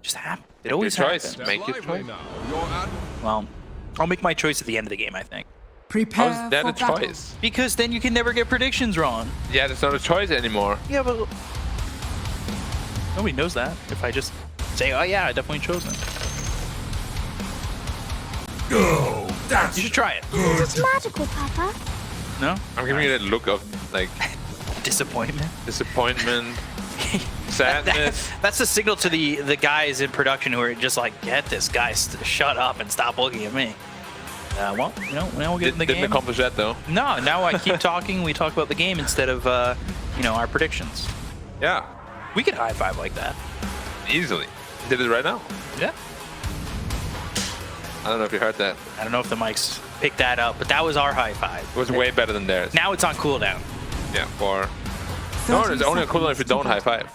Just happens. It always happens. Make your choice. Well, I'll make my choice at the end of the game, I think. Prepare How's that for a battle. choice? Because then you can never get predictions wrong. Yeah, that's not a choice anymore. Yeah, but nobody knows that. If I just say, oh yeah, I definitely chose it. Go. That's You should try it. It's magical, Papa. No? I'm giving you that look of like Disappointment. disappointment, sadness. That's the signal to the guys in production who are just like, get this guy, shut up and stop looking at me. Well, you know, now we'll get in the Didn't game. accomplish that though. No, now I keep talking. We talk about the game instead of, you know, our predictions. Yeah, We could high five like that. easily. Did it right now. Yeah. I don't know if you heard that. I don't know if the mics picked that up, but that was our high five. It was way better than theirs. Now it's on cooldown. Yeah, for... No, it's only a cooldown if you don't high five.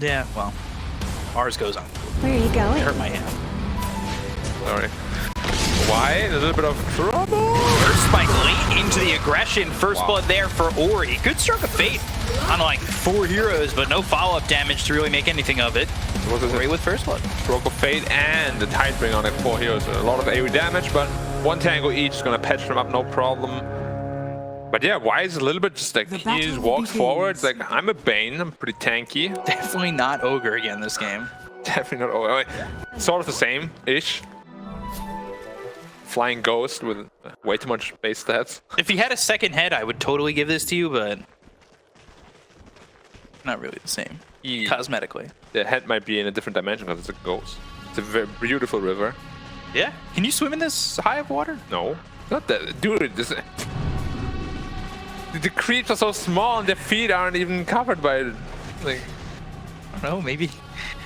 Yeah, well, ours goes on. Where are you It going? hurt my hand. Sorry. Why? A little bit of trouble. First spike late into the aggression. First blood there for Ori. Good stroke of fate on like 4 heroes, but no follow-up damage to really make anything of it. Ori with first blood. Stroke of Fate and the Tidebring on like 4 heroes. A lot of AoE damage, but 1 tango each is gonna patch them up, no problem. But yeah, Wise is a little bit just like, The he just battle walks begins. forward. It's like, I'm a Bane, I'm pretty tanky. Definitely not Ogre again this game. Definitely not. Oh, sort of the same-ish. Flying Ghost with way too much base stats. If he had a second head, I would totally give this to you, but not really the same. Cosmetically. The head might be in a different dimension because it's a ghost. It's a very beautiful river. Yeah? Can you swim in this high of water? No, not that. Dude, this, the creeps are so small and their feet aren't even covered by it. Like, I don't know, maybe.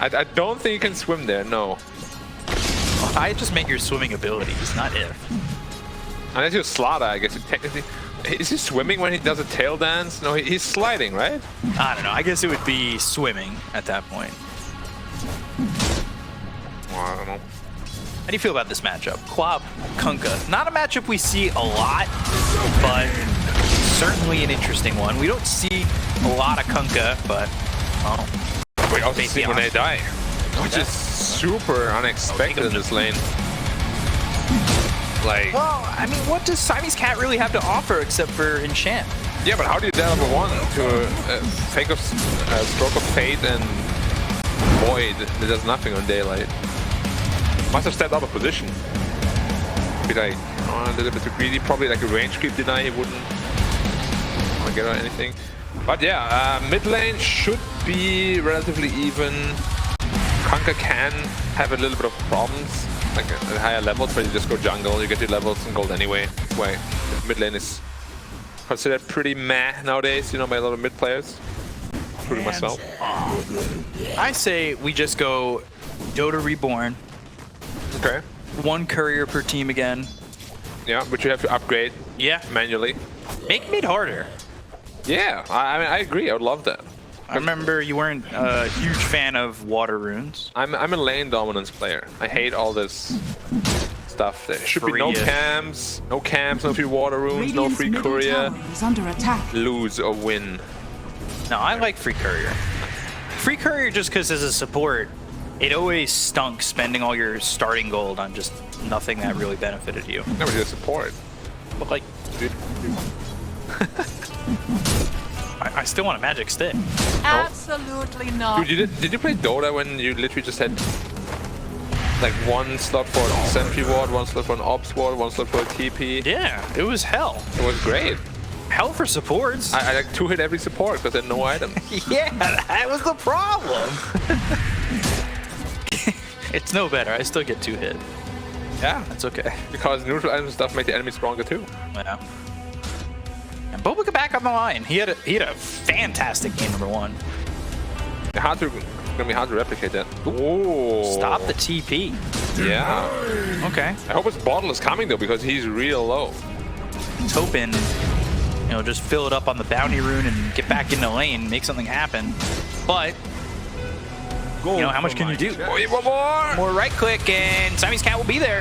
I don't think you can swim there, no. I just make your swimming abilities, not if. Unless you're Slaughter, I guess. You technically, is he swimming when he does a tail dance? No, he's sliding, right? I don't know. I guess it would be swimming at that point. Well, I don't know. How do you feel about this matchup? QOP, Kunkka. Not a matchup we see a lot, but certainly an interesting one. We don't see a lot of Kunkka, but oh, We also Face see when beyond. they die, which is super unexpected in this lane. Like, well, I mean, what does Siamese Cat really have to offer except for enchant? yeah, but how do you dial up one to fake of Stroke of Fate and Void that does nothing on daylight? Must have stepped out of position. Be like, oh, a little bit too greedy. Probably like a range creep deny. He wouldn't want to get on anything. But yeah, mid lane should be relatively even. Kunkka can have a little bit of problems, like at higher levels, but you just go jungle, you get your levels and gold anyway. That's why mid lane is considered pretty meh nowadays, you know, by a lot of mid players, including myself. I say we just go Dota Reborn. Okay. 1 courier per team again. Yeah, but you have to upgrade Yeah. manually. Make mid harder. Yeah, I mean, I agree. I would love that. I remember you weren't a huge fan of water runes. I'm a lane dominance player. I hate all this stuff. There should be no Free, camps, no free water runes, no Radiant's free middle courier. tower is under attack. Lose or win. No, I like free courier. Free courier just because as a support, it always stunk spending all your starting gold on just nothing that really benefited you. Never did support. But like, Dude. I still want a magic stick. Absolutely not. Dude, did you play Dota when you literally just had like 1 slot for a sentry ward, 1 slot for an ops ward, 1 slot for a TP? Yeah, it was hell. It was great. Hell for supports. I like 2-hit every support because I had no items. Yeah, that was the problem. It's no better. I still get 2 hit. Yeah, That's okay. because neutral items and stuff make the enemy stronger too. Yeah. And Boba got back on the line. He had a fantastic game number 1. Gonna be hard to replicate that. Oh, Stop the TP. Yeah. Okay. I hope his bottle is coming though because he's real low. He's hoping, you know, just fill it up on the bounty rune and get back in the lane, make something happen. But, you know, how much can you do? Oh, one more! More right click and Siamese Cat will be there.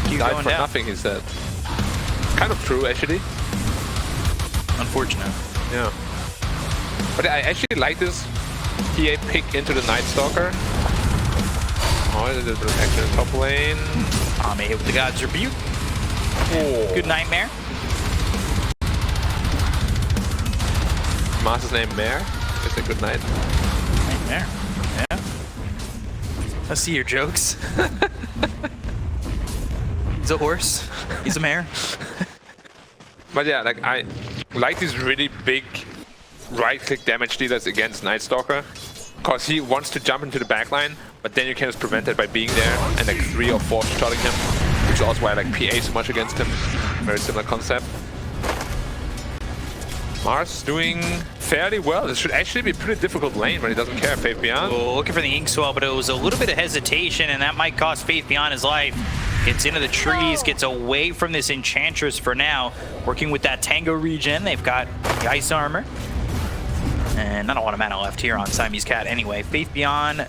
Keep Died going for down. nothing, he said. Kind of true, actually. Unfortunate. Yeah. But I actually like this TA pick into the Night Stalker. Oh, there's a bit of action in top lane. Ame with the God's Rebuke. Oh. Good Nightmare. Master's name Mare. It's a good night. Nightmare. Yeah. I see your jokes. He's a horse. He's a mare. But yeah, like I like these really big right-click damage dealers against Night Stalker, because he wants to jump into the backline, but then you can just prevent it by being there and like 3 or 4 shotting him, which is also why I like PA so much against him. Very similar concept. Mars doing fairly well. This should actually be a pretty difficult lane, but he doesn't care. Faith Beyond. Oh, looking for the Inkswell, but it was a little bit of hesitation, and that might cost Faith Beyond his life. Gets into the trees, gets away from this Enchantress for now. Working with that Tango regen, they've got the Ice Armor. And not a lot of mana left here on Siamese Cat anyway. Faith Beyond,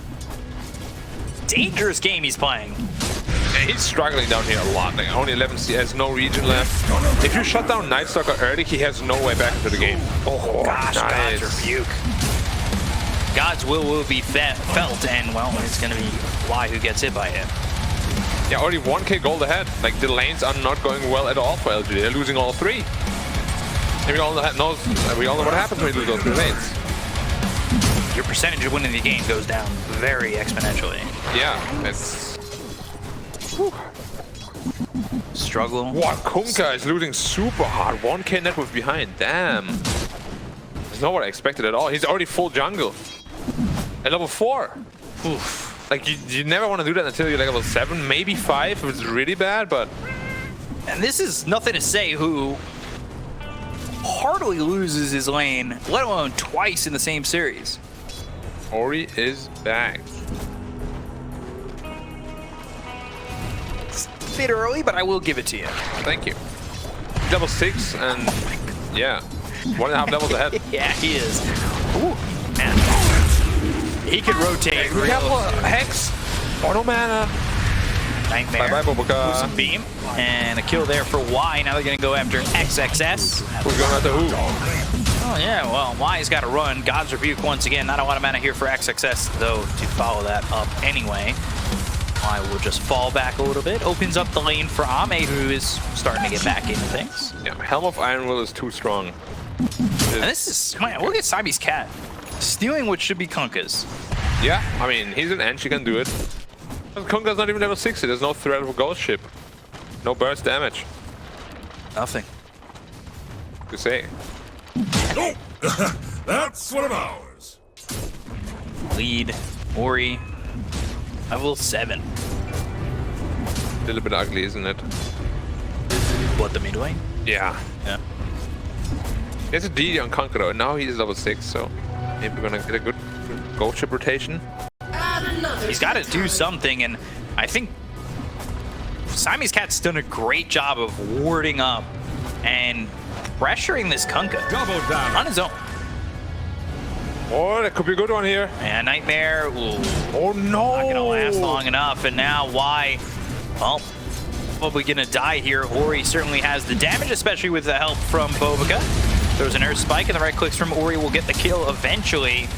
dangerous game he's playing. Yeah, he's struggling down here a lot. Like only 11 C, has no regen left. If you shut down Night Stalker early, he has no way back into the game. Oh, Gosh, nice. God's Rebuke. God's will be felt, and well, it's going to be why who gets hit by it. Yeah, already 1k gold ahead. Like the lanes are not going well at all for LGD. They're losing all 3. And we all know what happens when you lose those 3 lanes. Your percentage of winning the game goes down very exponentially. Yeah, it's... Whew. Struggle. What? Kunkka is losing super hard. 1k net worth behind. Damn. That's not what I expected at all. He's already full jungle. At level 4. Oof. Like, you never want to do that until you're like level 7, maybe 5 if it's really bad, but... And this is nothing to say who hardly loses his lane, let alone twice in the same series. Ori is back. It's a bit early, but I will give it to you. Thank you. Level 6 and... yeah. 1.5 levels ahead. Yeah, he is. Ooh, man. He could rotate. Hex. Auto mana. Nightmare. Bye bye, Boboka. Some beam. And a kill there for Y. Now they're going to go after XXS. Who's going after who? Oh, yeah. Well, Y's got to run. God's Rebuke once again. Not a lot of mana here for XXS, though, to follow that up anyway. Y will just fall back a little bit. Opens up the lane for Ame, who is starting to get back into things. Yeah, Helm of Iron Will is too strong. And this is... Man, look at Siamese Cat. Stealing what should be Kunkka's. Yeah, I mean, he's an Ench, he can do it. Kunkka's not even level 60, there's no threat of a ghost ship. No burst damage. Nothing. To say. Oh, that's one of ours. Lead. Ori. Level 7. A little bit ugly, isn't it? What, the mid lane? Yeah. Yeah. He has a DD on Conqueror, and now he's level 6, so maybe we're gonna get a good ghost ship rotation. He's got to do something, and I think Siamese Cat's done a great job of warding up and pressuring this Kunkka on his own. Oh, that could be a good one here. And Nightmare, ooh, Oh no! not gonna last long enough, and now Y, well, probably gonna die here. Ori certainly has the damage, especially with the help from Boboka. There's an Earth Spike, and the right clicks from Ori will get the kill eventually.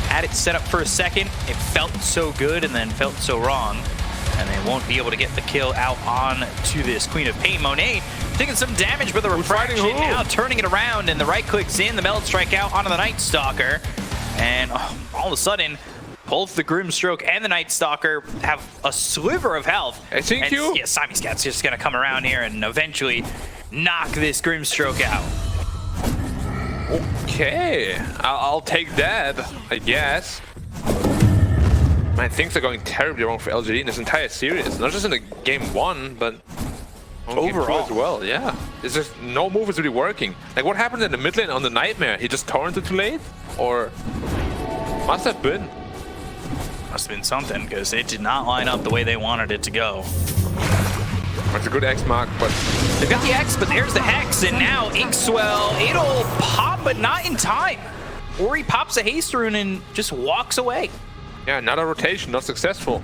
Had it set up for a second, it felt so good and then felt so wrong. And they won't be able to get the kill out on to this Queen of Pain. Monet taking some damage, but the refraction now turning it around, and the right clicks in, the Meld Strike out onto the Night Stalker. And all of a sudden, both the Grimstroke and the Night Stalker have a sliver of health. I think and, you... yeah, Siamese Cat's just gonna come around here and eventually knock this Grimstroke out. Okay, I'll take that, I guess. Man, things are going terribly wrong for LGD in this entire series. Not just in the game 1, but overall as well. Yeah, it's just no move is really working. Like, what happened in the mid lane on the Nightmare? He just torrented too late, or must have been. Must have been something, because it did not line up the way they wanted it to go. That's a good X mark, but they've got the X, but there's the Hex, and now Inkswell, it'll pop, but not in time. Ori pops a haste rune and just walks away. Yeah, another rotation, not successful.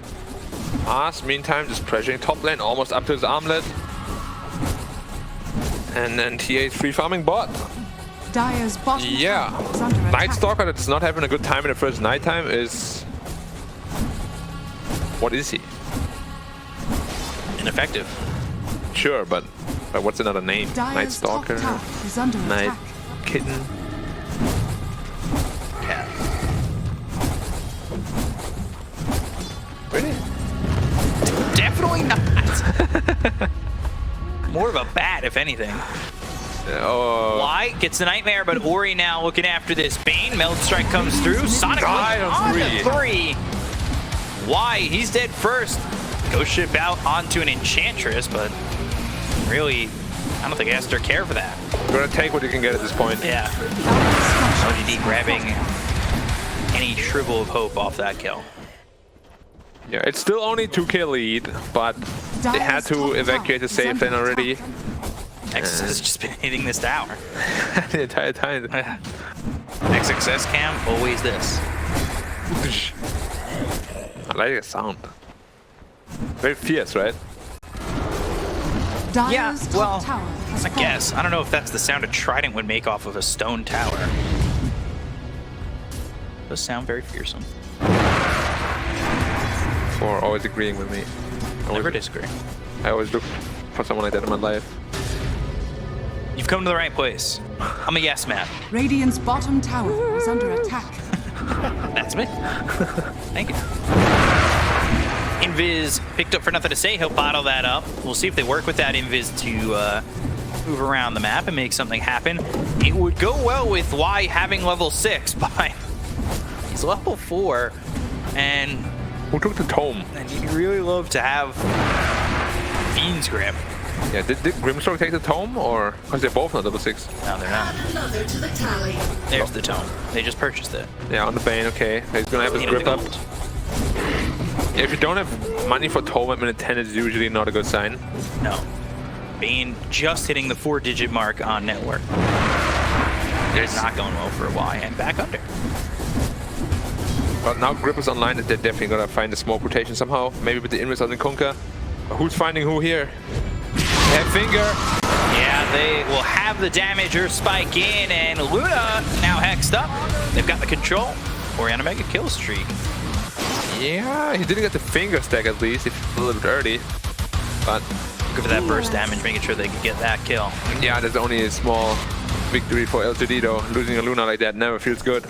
Ars, meantime, just pressuring top lane, almost up to his armlet. And then TA is free farming bot. Dire's bottom Yeah. tower is under Night attack. Stalker that's not having a good time in the first nighttime is... What is he? Ineffective. Sure, but what's another name? Night Dire's top Stalker, tower is under Night attack. Kitten. Cat. Really? Definitely not. More of a bat, if anything. Oh, Why gets the nightmare, but Ori now looking after this. Bane, Meld Strike comes through. Sonic Die on the three. Why? He's dead first. Ghost ship out onto an Enchantress, but really, I don't think Aster care for that. you're gonna take what you can get at this point. Yeah. LGD grabbing any shrivel of hope off that kill. Yeah, it's still only 2k lead, but they had to evacuate the safe lane already Nexus has just been hitting this tower. the entire time. XXS cam, always this. I like the sound. Very fierce, right? Dire's Yeah, top well, tower has I fallen. guess. I don't know if that's the sound a trident would make off of a stone tower. Does sound very fearsome. For always agreeing with me. Never disagree. I always look for someone like that in my life. You've come to the right place. I'm a yes man. Radiant's bottom tower is under attack. That's me. Thank you. Invis picked up for nothing to say. He'll bottle that up. We'll see if they work with that Invis to move around the map and make something happen. It would go well with Y having level 6, but he's level 4, and Who took the tome? you'd really love to have Fiend's Grip. Yeah, did Grimstroke take the tome, or because they're both not level 6? No, they're not. Another to the tally. There's the tome. They just purchased it. Yeah, on the Bane, okay. He's gonna have his You know, grip the up. gold. Yeah, if you don't have money for tome at minute 10, it's usually not a good sign. No. Bane just hitting the 4-digit mark on network. It's not going well for a Y, and back under. But now grip is online, they're definitely gonna find the smoke rotation somehow. Maybe with the Invis on the Kunkka. Who's finding who here? Head finger. Yeah, they will have the damager spike in, and Luna now hexed up. They've got the control. Oriana mega kill streak. Yeah, he didn't get the finger stack at least, if a little bit early. But Good for that burst damage, making sure they could get that kill. yeah, there's only a small victory for LGD though. Losing a Luna like that never feels good.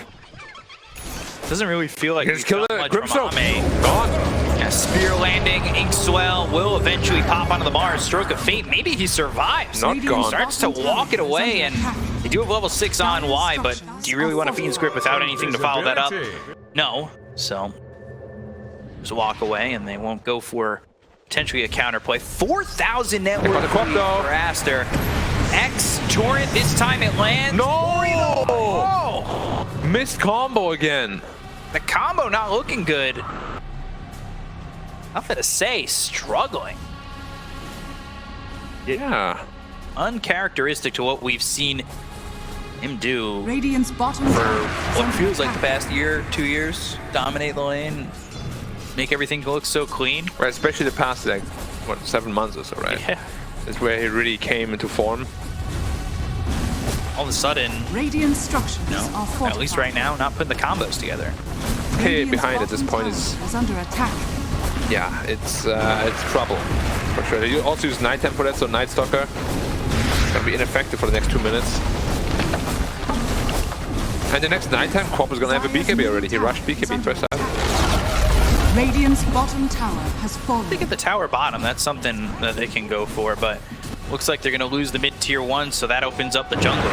Doesn't really feel like Just we've kill got it, much from Grimstroke. Ame. Gone. Yeah, spear landing, ink swell will eventually pop onto the Mars. Stroke of fate, maybe he survives. Not gone. Starts to walk it away, and they do have level 6 on Y, but do you really want a Fiend's Grip without anything to follow that up? No. So just walk away, and they won't go for potentially a counterplay. 4,000 network got the QOP lead though. for Aster. X Torrent, this time it lands. No! Oh! Missed combo again. The combo not looking good. Nothing to say, struggling. Yeah. Uncharacteristic to what we've seen him do Radiant's bottom for tower is what under feels like the attack. past year, 2 years. Dominate the lane, make everything look so clean. Right, especially the past, like, what, 7 months or so, right? Yeah. That's where he really came into form. All of a sudden, Radiant structures no, are fortified. at least right now, not putting the combos together. Okay, Radiant's behind at this bottom point tower is, under attack. yeah, it's trouble for sure. You also use nighttime for that, so Night Stalker can be ineffective for the next 2 minutes. And the next nighttime, QOP is gonna have a BKB already. He rushed BKB first time. Radiant's bottom tower has fallen. They get the tower bottom, that's something that they can go for, but looks like they're gonna lose the mid tier 1, so that opens up the jungle.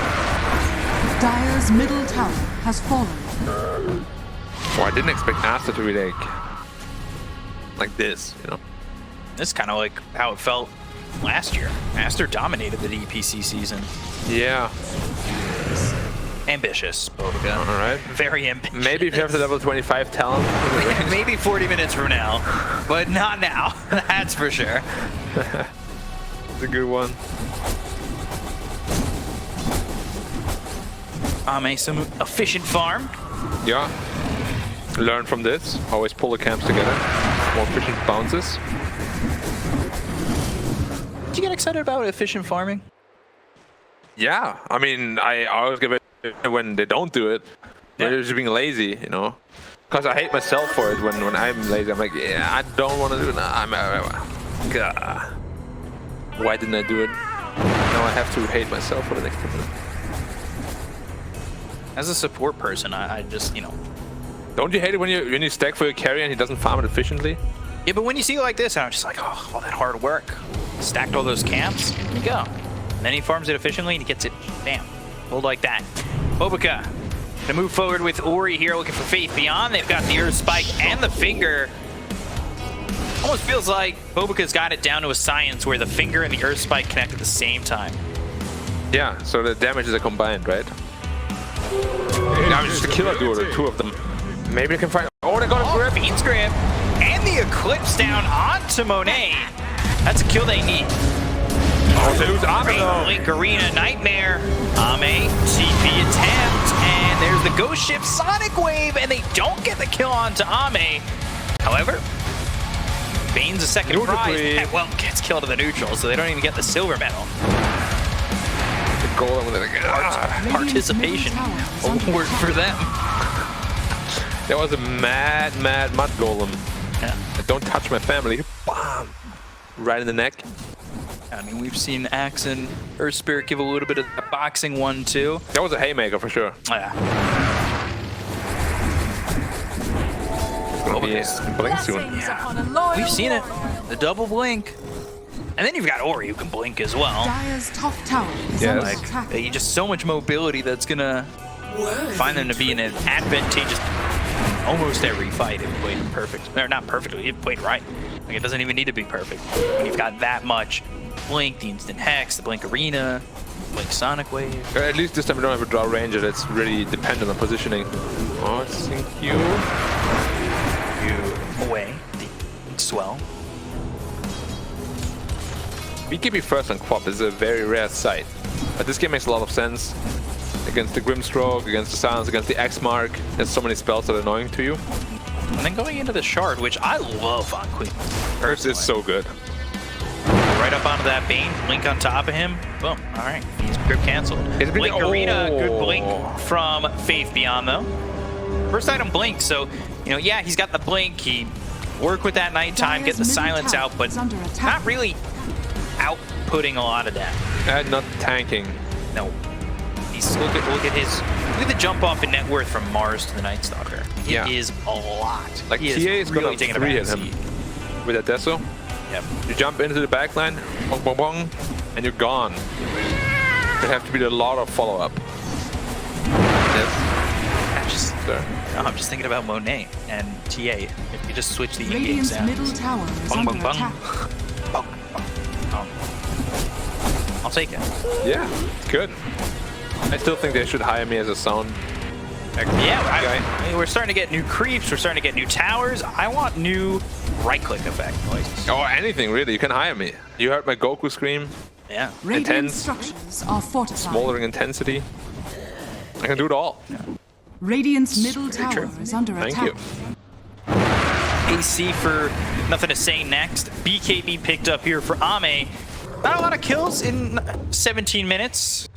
Dire's middle tower has fallen. Oh, I didn't expect Aster to be like this, you know. This is kind of like how it felt last year. Aster dominated the DPC season. Yeah, Ambitious, Boga. all right. Very ambitious. Maybe if you have the level 25 talent. Maybe 40 minutes from now, but not now. That's for sure. It's a good one. Some efficient farm. Yeah. Learn from this. Always pull the camps together. More efficient bounces. Did you get excited about efficient farming? Yeah, I mean, I always get when they don't do it. They're just being lazy, you know. Because I hate myself for it when I'm lazy. I'm like, yeah, I don't want to do it. God. Why didn't I do it? Now I have to hate myself for the next 2 minutes. As a support person, I just, you know. Don't you hate it when you stack for your carry and he doesn't farm it efficiently? Yeah, but when you see it like this, I'm just like, oh, all that hard work. Stacked all those camps, here you go. And then he farms it efficiently and he gets it, bam, pulled like that. Bobica to move forward with Ori here, looking for Faith Beyond. They've got the Earth Spike and the Finger. Almost feels like Bobica's got it down to a science where the Finger and the Earth Spike connect at the same time. Yeah, so the damages are combined, right? Now it's just a killer duo, the two of them. Maybe they can find. Oh, they got a grip. Fiend's Grip. And the Eclipse down onto Monet. That's a kill they need. Oh, they lose Ame though. Link Arena Nightmare. Ame, TP attempt. And there's the Ghost Ship Sonic Wave. And they don't get the kill onto Ame. However, Bane's a second Neutral prize. play. Well, gets killed to the neutral, so they don't even get the silver medal. The golem with it. Participation award for them. That was a mad mud golem. Yeah. Don't touch my family. Bam! Right in the neck. I mean, we've seen Axe and Earth Spirit give a little bit of a boxing one, too. That was a haymaker for sure. Yeah. Blink soon. We've seen it. The double blink. And then you've got Ori who can blink as well. Dire's top tower is Yeah, under like, attack. You just so much mobility that's gonna find them to be in an advantageous almost every fight if played perfect. Or not perfectly, if played right. Like it doesn't even need to be perfect. When you've got that much blink, the instant hex, the blink arena, blink sonic wave. At least this time we don't have a draw ranger that's really dependent on positioning. Oh, thank you. Away, the swell. BKB first on QOP is a very rare sight. But this game makes a lot of sense. Against the Grimstroke, against the Silence, against the X Mark. There's so many spells that are annoying to you. And then going into the Shard, which I love on Queen. Earth is so good. Right up onto that Bane, blink on top of him. Boom. All right, he's grip canceled. It's Blink really- Arena, good oh. blink from Faith Beyond though. First item blink, so you know, yeah, he's got the blink. He work with that nighttime, get the Dire's middle silence tower out, but is under attack. not really outputting a lot of that. And not tanking. No. He's look at the jump off in net worth from Mars to the Night Stalker. It is a lot. Like He TA is really gonna taking a 3 hit back him seat. with a Deso. Yep. You jump into the backline, bong bong bong, and you're gone. There have to be a lot of follow-up. Yes. I'm just thinking about Monet and TA. If you just switch the in-game Radiant's middle sounds. tower is Bung, under bung, bung. attack. Bung, bung. I'll take it. Yeah, it's good. I still think they should hire me as a sound. Yeah, I mean, we're starting to get new creeps. We're starting to get new towers. I want new right-click effect noises. Or anything really. You can hire me. You heard my Goku scream. Yeah. Radiant Intense. structures are fortified. Smoldering intensity. I can do it all. Radiant's middle very tower true. is under Thank attack. you. AC for nothing to say next. BKB picked up here for Ame. Not a lot of kills in 17 minutes.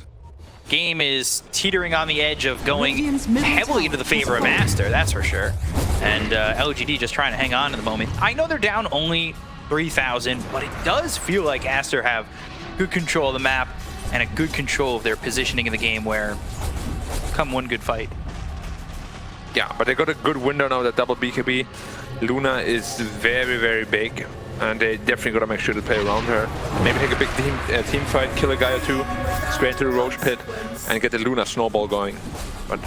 Game is teetering on the edge of going Radiant's middle heavily tower into the favor is of full. Aster, that's for sure. And LGD just trying to hang on to the moment. I know they're down only 3,000, but it does feel like Aster have good control of the map and a good control of their positioning in the game where come one good fight. Yeah, but they got a good window now with that double BKB. Luna is very, very big. And they definitely gotta make sure to play around her. Maybe take a big team fight, kill a guy or two, straight into the Roach Pit, and get the Luna snowball going. But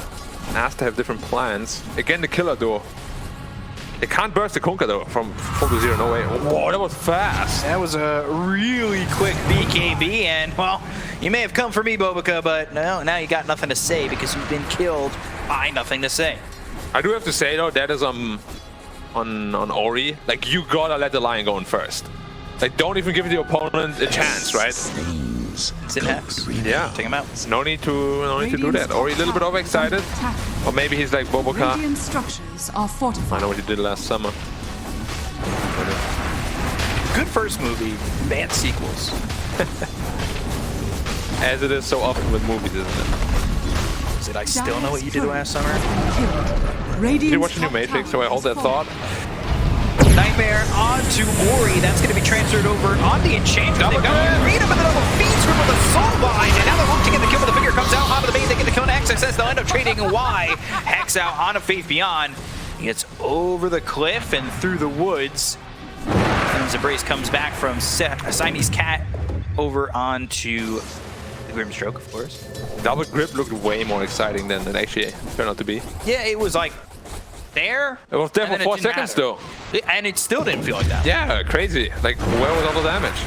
Aster have different plans. Again, the killer though. They can't burst the Kunkka though from 4 to 0, no way. Whoa, that was fast. That was a really quick BKB, and well, you may have come for me, Bobica, but no, now you got nothing to say because you've been killed by nothing to say. I do have to say though, that is on Ori. Like, you gotta let the lion go in first. Like, don't even give the opponent a chance, right? It's in Hex. Yeah. Take him out. No need to do that. Ori a little bit overexcited. Or maybe he's like Boboka. Radiant structures are I fortified. know what he did last summer. Good first movie, bad sequels. As it is so often with movies, isn't it? Did I still know what you did last summer? Radiant's Did you watch the new top Matrix? So tower I hold has that fallen. thought. Nightmare onto Ori. That's going to be transferred over on the Enchantress. They've got the arena, but the double feeds her with a soul bind. And now they're looking to get the kill, but the finger comes out onto the base. They get the kill on XXS. They'll end up trading Y. Hex out on a Faith Beyond. He gets over the cliff and through the woods. And Zabrace comes back from Siamese Cat over onto the Grimstroke, of course. Double grip looked way more exciting than it actually turned out to be. Yeah, it was like there. It was there and for then 4 it didn't seconds matter. though. And it still didn't feel like that. Yeah, crazy. Like, where was all the damage?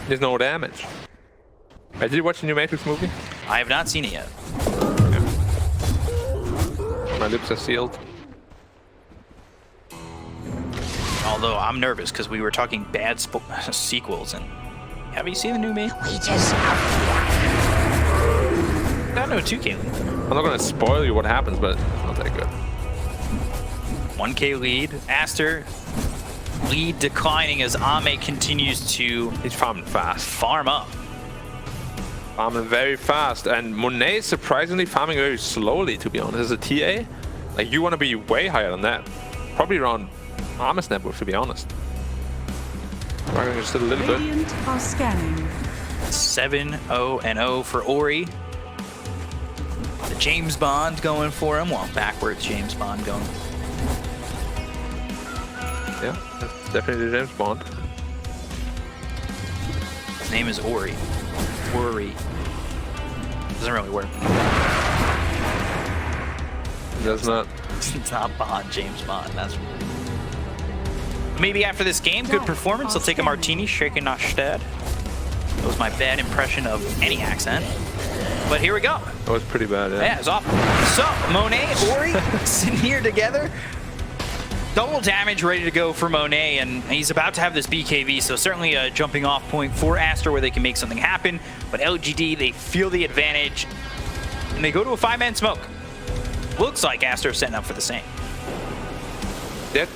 There's no damage. Did you watch the new Matrix movie? I have not seen it yet. My lips are sealed. Although I'm nervous because we were talking bad sequels. And have you seen the new Me? We just got no 2K lead. I'm not gonna spoil you what happens, but it's not that good. 1K lead. Aster lead declining as Ame continues to He's farming fast. farm up. Farming very fast, and Monet is surprisingly farming very slowly, to be honest. As a TA, like, you want to be way higher than that. Probably around Armor's network, to be honest. Running just a little bit. Radiant are scanning. 7-0-0 for Ori. The James Bond going for him. Well, backwards James Bond going. Yeah, that's definitely James Bond. His name is Ori. Ori. Doesn't really work. That's not. It's not Bond, James Bond. That's maybe after this game, good performance. I'll take a martini, shaken not stirred. That was my bad impression of any accent. But here we go. That was pretty bad, yeah. Yeah, it's awful. So, Monet, Ori, sitting here together. Double damage ready to go for Monet, and he's about to have this BKB, so certainly a jumping off point for Aster where they can make something happen. But LGD, they feel the advantage, and they go to a 5-man smoke. Looks like Aster is setting up for the same. That,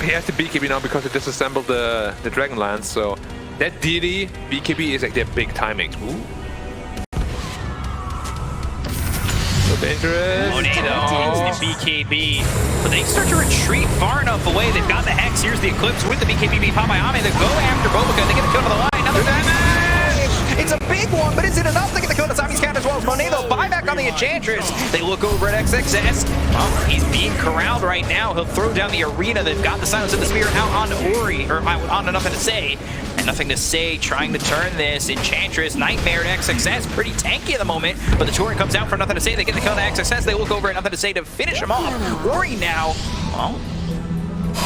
he has the BKB now because it disassembled the Dragonlance, so that DD BKB is like their big timing. Ooh. So dangerous. Monet though takes the BKB, but they start to retreat far enough away. They've got the Hex. Here's the Eclipse with the BKB being popped by Ame. They go after Bobica. They get the kill to the line. Another damage! It's a big one, but is it enough to get the kill to Siamese Cat as well as Monet? They'll buy back on the Enchantress. They look over at XXS. Well, he's being corralled right now. He'll throw down the arena. They've got the Silence of the Spear out on Ori, or on to Nothing to Say. And Nothing to Say trying to turn this. Enchantress, Nightmare, and XXS pretty tanky at the moment, but the Torrent comes out for Nothing to Say. They get the kill to XXS. They look over at Nothing to Say to finish him off. Ori now, well,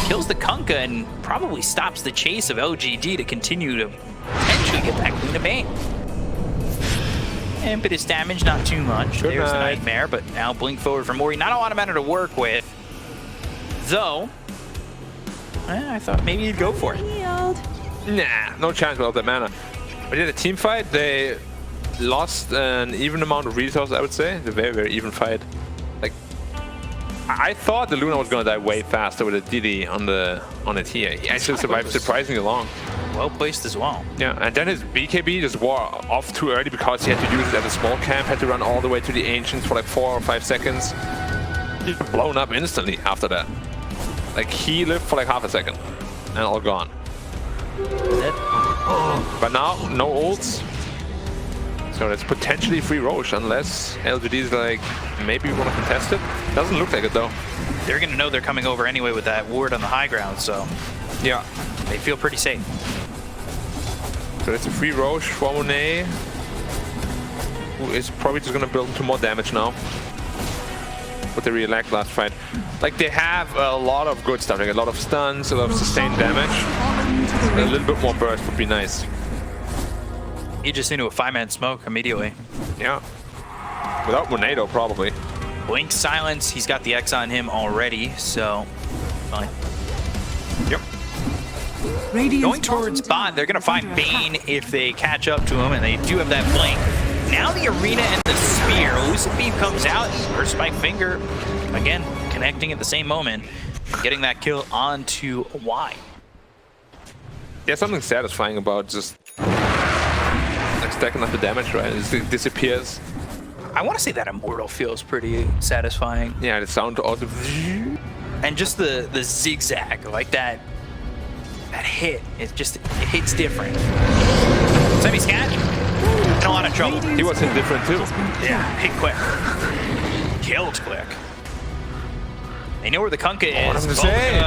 kills the Kunkka and probably stops the chase of LGD to continue to potentially get that Queen of Bane. Impetus damage, not too much. Good There's the night. Nightmare, but now blink forward from Ori. Not a lot of mana to work with, though. I thought maybe you'd go for it. Healed. Nah, no chance without that mana. But yeah, the team fight, they lost an even amount of resources, I would say. It's a very, very even fight. Like, I thought the Luna was gonna die way faster with a DD on the TA. He actually survived surprisingly long. Well placed as well. Yeah, and then his BKB just wore off too early because he had to use it at a small camp, had to run all the way to the Ancients for like 4 or 5 seconds. He's blown up instantly after that. Like, he lived for like half a second and all gone. But now, no ults. So that's potentially free Roche unless LGD is like, maybe we want to contest it. Doesn't look like it though. They're going to know they're coming over anyway with that ward on the high ground, so Yeah. they feel pretty safe. So that's a free Roche for Monet, who is probably just gonna build into more damage now. But they really lacked last fight. Like, they have a lot of good stuff, like a lot of stuns, a lot of sustained damage. A little bit more burst would be nice. He just into a 5-man smoke immediately. Yeah. Without Monet though, probably. Blink silence, he's got the X on him already, so fine. Yep. Radiant's Going towards bottom bot, they're going to tower is find under Bane attack. if they catch up to him, and they do have that blink. Now the arena and the spear. Lucid Beam comes out, her Spike Finger, again, connecting at the same moment, getting that kill onto Y. There's something satisfying about just like stacking up the damage, right? It disappears I want to say that Immortal feels pretty satisfying. Yeah, the sound also. And just the zigzag, like that hit, it hits different. Semi-scat, in a lot of trouble. He was hit different too. Yeah, hit quick. Killed quick. They know where the Kunkka is. Nothing to say.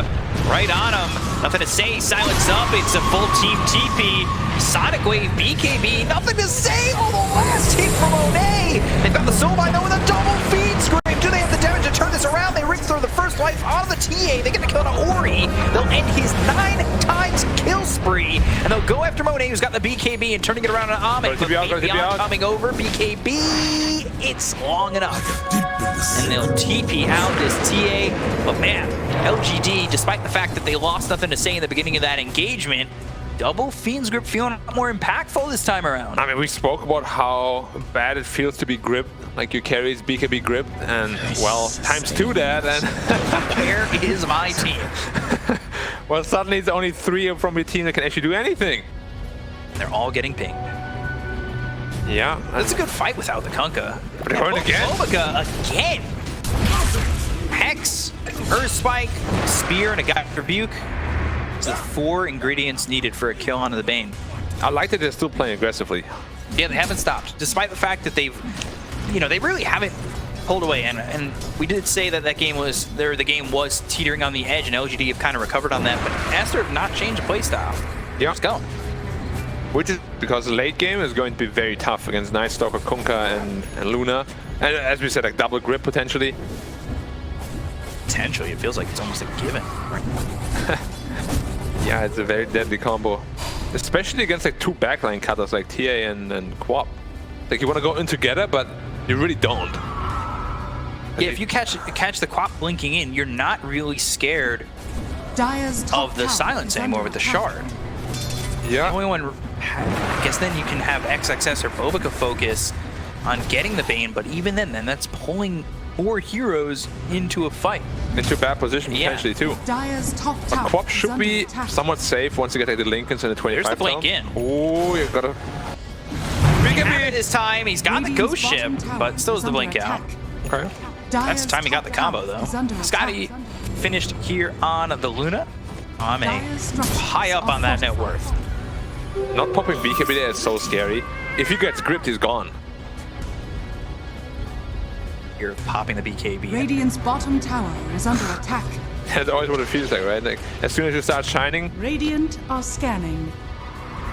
Right on him. Nothing to say. Silence up. It's a full team TP. Sonic Wave, BKB. Nothing to say. Oh, the last hit from Monet. They've got the soul line though with a double feed scream. Do they have the damage to turn this around? They ring through the first life on the TA. They get the kill to Ori. They'll end his 9 times kill spree. And they'll go after Monet, who's got the BKB and turning it around on Amit. Go TP out. Coming over. BKB. It's long enough. And they'll TP out this TA. But man, LGD, despite the fact that they lost nothing to say in the beginning of that engagement, double Fiend's Grip feeling a lot more impactful this time around. I mean, we spoke about how bad it feels to be gripped, like your carries BKB gripped, and well, times 2 that, and where is my team? Well, suddenly it's only 3 from your team that can actually do anything. They're all getting pinged. Yeah. That's a good fight without the Kunkka. But they're going again. Omega again. Hex, Earth Spike, Spear, and a Guide Rebuke. It's the 4 ingredients needed for a kill onto the Bane. I like that they're still playing aggressively. Yeah, they haven't stopped, despite the fact that they've, they really haven't pulled away. And we did say that the game was teetering on the edge, and LGD have kind of recovered on that. But Aster have not changed playstyle. Yeah. Let's go. Which is because the late game is going to be very tough against Night Stalker, Kunkka, and Luna. And as we said, like double grip potentially. Potentially, it feels like it's almost a given. Right? Yeah, it's a very deadly combo. Especially against like 2 backline cutters like TA and QOP. Like you want to go in together, but you really don't. Yeah, if you catch the QOP blinking in, you're not really scared of the silence anymore with the shard. Yeah. The only one, I guess then you can have XXS or Bobica focus on getting the Bane, but even then that's pulling 4 heroes into a fight. Into a bad position potentially too. Dire's top But tower QOP is should under be attack. somewhat safe once you get like the Lincolns and the 25. There's the blink in. Oh, you gotta. He had it this time. He's got the ghost ship, but still has the blink out. Okay. That's the time he got the combo though. Scotty finished here on the Luna. I'm high up on that net worth. Not popping BKB there is so scary. If he gets gripped, he's gone. You're popping the BKB. Radiant's bottom tower is under attack. That's always what it feels like, right? Like as soon as you start shining, Radiant are scanning.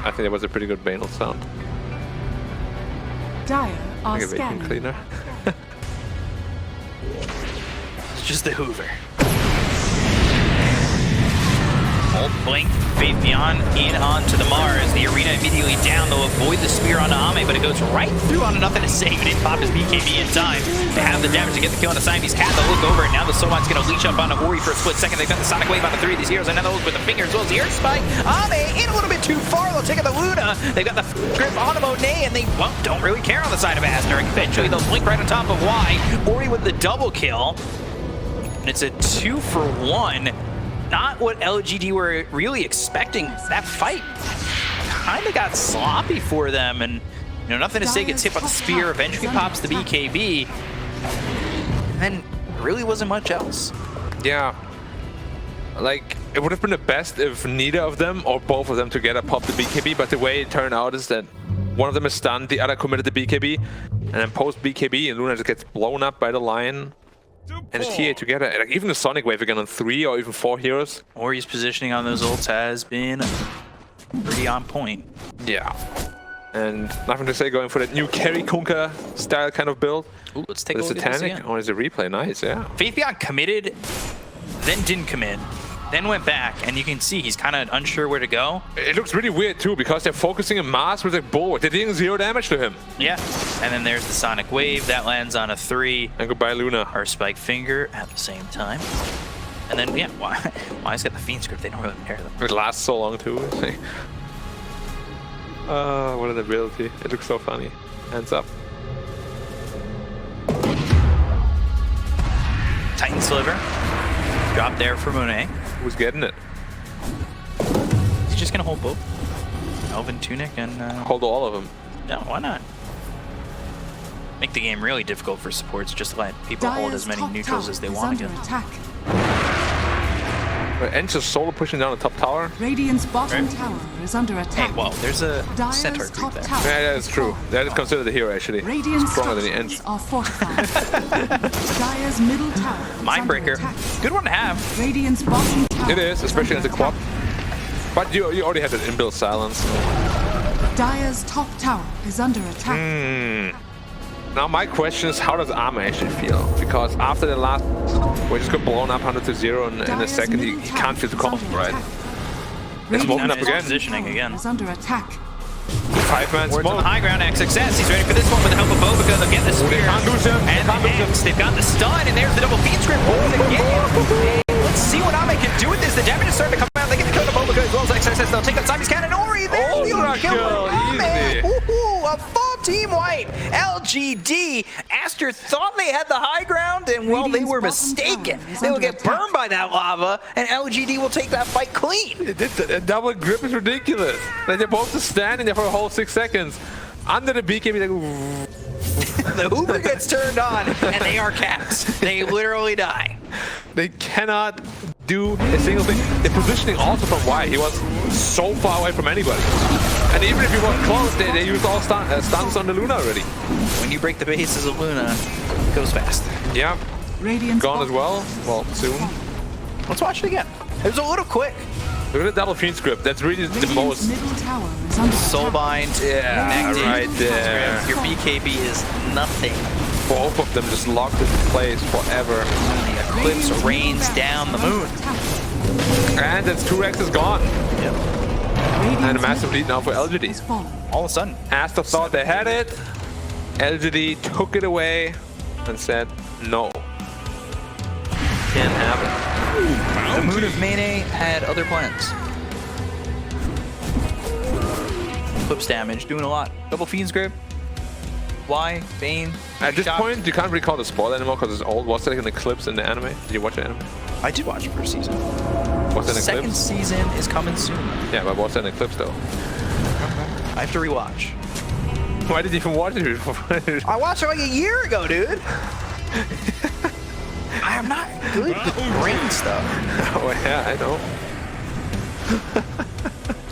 I think that was a pretty good Banal sound. Dire are Like a vacuum scanning. cleaner. It's just the Hoover. Ult blink, Faith Beyond in onto the Mars. The arena immediately down. They'll avoid the spear onto Ame, but it goes right through onto nothing to say. He didn't pop his BKB in time. They have the damage to get the kill on the Siamese cat. They'll look over, and now the Soulmine's going to leash up onto Ori for a split second. They've got the Sonic Wave onto 3 of these heroes, and now they'll look with the finger as well as the Earth Spike. Ame in a little bit too far. They'll take out the Luna. They've got the grip on Monet, and they don't really care on the side of Aster. Eventually, they'll blink right on top of Y. Ori with the double kill. And it's a 2-for-1. Not what LGD were really expecting. That fight kind of got sloppy for them, and nothing to say. Gets hit by the spear, eventually pops the BKB, and then really wasn't much else. Yeah. Like, it would have been the best if neither of them or both of them together popped the BKB, but the way it turned out is that one of them is stunned, the other committed the BKB, and then post BKB, and Luna just gets blown up by the lion. And the TA together, like even the Sonic Wave again on 3 or even 4 heroes. Ori's positioning on those ults has been pretty on point. Yeah. And nothing to say going for that new carry Kunkka style kind of build. Ooh, let's take a Is look it at this Titanic? again. Or is it replay? Nice, yeah. Faith Beyond committed, then didn't commit, then went back, and you can see he's kind of unsure where to go. It looks really weird too because they're focusing on Mars with a bulwark. They're dealing 0 damage to him. Yeah, and then there's the Sonic Wave that lands on a 3. And goodbye, Luna. Our Spike Finger at the same time. And then, yeah, why's got the Fiend script? They don't really care them. It lasts so long too. What an ability. It looks so funny. Hands up. Titan Sliver. Drop there for Monet. Who's getting it? He's just going to hold both. Elven Tunic and... Hold all of them. No, why not? Make the game really difficult for supports. Just let people hold as many top neutrals tower as they is want under to. attack. And just solo pushing down the top tower. Radiant's bottom tower is under attack. Hey, well, there's a Dyer's centaur creep top there. tower Yeah, that is has true. fallen. That is considered a hero actually. Radiant Stronger than the structures Ench. are fortified. Dyer's middle tower is under Mindbreaker. attack. Good one to have. Radiant's bottom tower It is, especially against under a QOP. But you already had an inbuilt silence. attack. Dyer's top tower is under attack. Now my question is, how does Arma actually feel? Because after the last, we just got blown up 100-0 in a Dyer's second, middle he tower can't feel the is combo, under right? attack. It's smoking Radiant's up again. bottom Positioning tower again. is under attack. 5-man Words on smoke. the high ground, X success. He's ready for this one with the help of Bobica. They'll get the spear. can't lose him. And Can't the lose him. X, they've got the stun, and there's the double feed script once again. And let's see what Ame can do with this. The damage is starting to come out. They get the kill to Bobica as well as X success. They'll take out Simon's cannon. Ori, there Oh, you go. kill, easy. Ooh, a full team wipe. LGD. Aster thought they had the high ground, and well, they Radiant's were bottom mistaken. tower is They will under get attack. burned by that lava, and LGD will take that fight clean. A double grip is ridiculous. Like they're both just standing there for a whole 6 seconds. Under the BKB, like, ooh. The Hoover gets turned on, and they are capped. They literally die. They cannot do a single thing. The positioning also from Y, he was so far away from anybody. And even if he was close, they used all stuns on the Luna already. When you break the bases of Luna, it goes fast. Yeah, Radiant's gone as bottom well. Well, soon. Let's watch it again. It was a little quick. Look at the double fiend script. That's really the Radiant's most. middle tower is under attack. Soulbind, Yeah, connected. right there. Your BKB is nothing. Both of them just locked into place forever. The eclipse Radiant's rains middle down the tower is moon. under attack. And that's 2x is gone. Yep. Radiant's And a massive lead now for middle tower LGD. is fallen. All of a sudden. Aster thought they had it. LGD took it away and said, no. Can't have it. The Moon of Mene had other plans. Eclipse damage, doing a lot. Double Fiend's Grip. Y, Bane. At this Shock. point, you can't really call it spoiler anymore because it's old. Was there like an eclipse in the anime? Did you watch the anime? I did watch the first season. Was there an Second eclipse? season is coming soon. Yeah, but was there an eclipse though? I have to rewatch. Why did you even watch it before? I watched it like a year ago, dude. I am not good with brain stuff. Oh yeah, I know.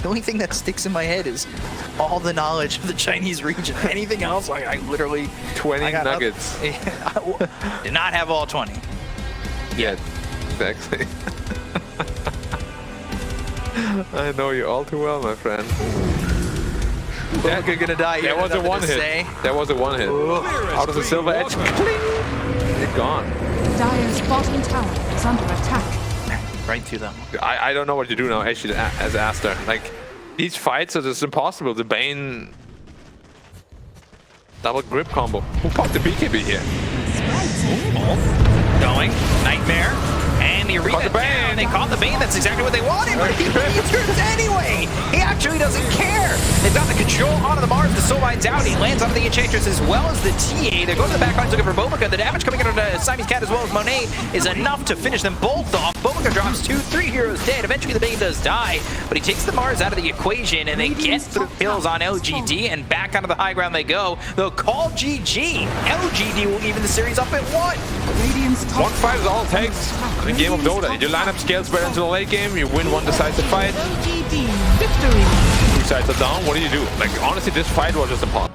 The only thing that sticks in my head is all the knowledge of the Chinese region. Anything else, like I literally 20 I got nuggets. Did not have all 20. Yeah, exactly. I know you all too well, my friend. You're gonna die. There was a one hit. There was a one hit. Out of the silver edge. Cling! It's gone. Dyer's bottom tower is under attack. Right through them. I don't know what to do now actually as Aster. Like these fights are just impossible. The Bane double grip combo. Who popped the BKB here? Going. Nightmare. And the arena Caught the Bane. down. They caught the Bane. That's exactly what they wanted. But he turns anyway. He actually doesn't care. They've got the control onto the Mars. The Soulbind's out. He lands onto the Enchantress as well as the TA. They're going to the back lines looking for Bobica. The damage coming in on Simon's Cat as well as Monet is enough to finish them both off. Bobica drops 2-3 heroes dead. Eventually the Bane does die, but he takes the Mars out of the equation and they get through kills on LGD and back onto the high ground they go. They'll call GG. LGD will even the series up at 1. Radiant's top One fight is all it tower takes is under in a game of attack. Dota. Your lineup scales better into the late game, you win one decisive fight. LGD victory. 2 sides are down, what do you do? Like honestly, this fight was just impossible.